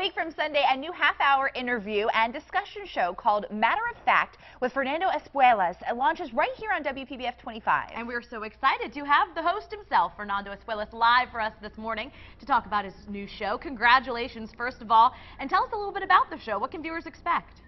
week from Sunday, a new half-hour interview and discussion show called Matter of Fact with Fernando Espuelas. It launches right here on WPBF 25. And we're so excited to have the host himself, Fernando Espuelas, live for us this morning to talk about his new show. Congratulations, first of all, and tell us a little bit about the show. What can viewers expect?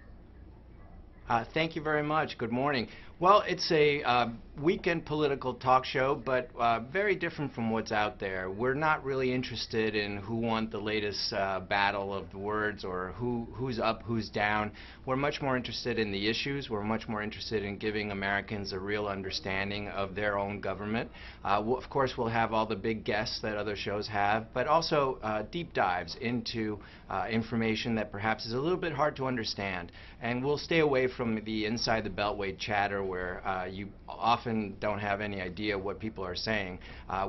Thank you very much. Good morning. Well, it's a weekend political talk show, but very different from what's out there. We're not really interested in who won the latest battle of the words or who's up, who's down. We're much more interested in the issues. We're much more interested in giving Americans a real understanding of their own government. Of course, we'll have all the big guests that other shows have, but also deep dives into information that perhaps is a little bit hard to understand. And we'll stay away from the inside the beltway chatter where you often don't have any idea what people are saying.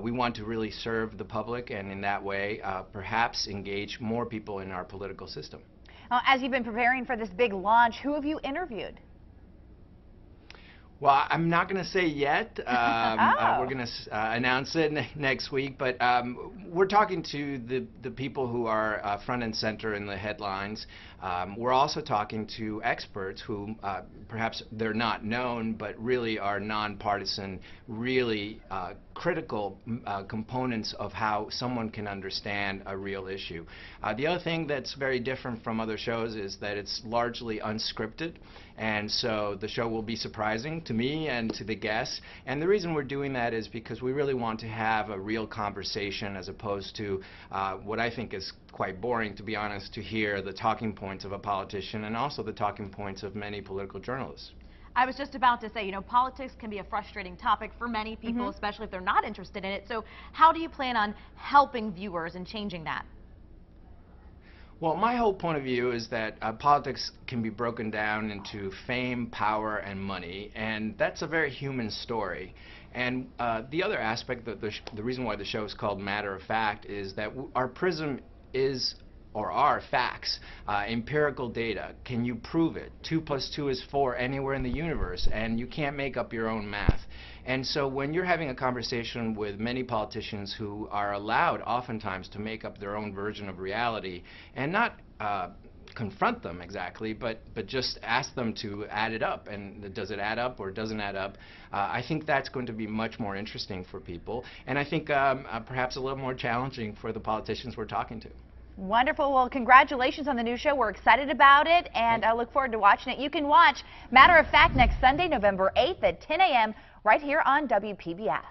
We want to really serve the public and in that way perhaps engage more people in our political system. As you've been preparing for this big launch, who have you interviewed? Well, I'm not going to say yet. We're going to announce it next week, but we're talking to the people who are front and center in the headlines. We're also talking to experts who perhaps they're not known, but really are nonpartisan, really critical components of how someone can understand a real issue. The other thing that's very different from other shows is that it's largely unscripted, and so the show will be surprising to me and to the guests. And the reason we're doing that is because we really want to have a real conversation as opposed to what I think is quite boring, to be honest, to hear the talking points of a politician and also the talking points of many political journalists. I was just about to say, you know, politics can be a frustrating topic for many people, especially if they're not interested in it. So how do you plan on helping viewers and changing that? Well, my whole point of view is that politics can be broken down into fame, power, and money, and that's a very human story. And the other aspect, the reason why the show is called Matter of Fact, is that our prism is or are facts, empirical data. Can you prove it? 2 + 2 is 4 anywhere in the universe, and you can't make up your own math. And so when you're having a conversation with many politicians who are allowed oftentimes to make up their own version of reality and not confront them exactly, but just ask them to add it up, and does it add up or doesn't add up, I think that's going to be much more interesting for people, and I think perhaps a little more challenging for the politicians we're talking to. Wonderful. Well, congratulations on the new show. We're excited about it, and I look forward to watching it. You can watch Matter of Fact next Sunday, November 8th at 10 a.m. right here on WPBF.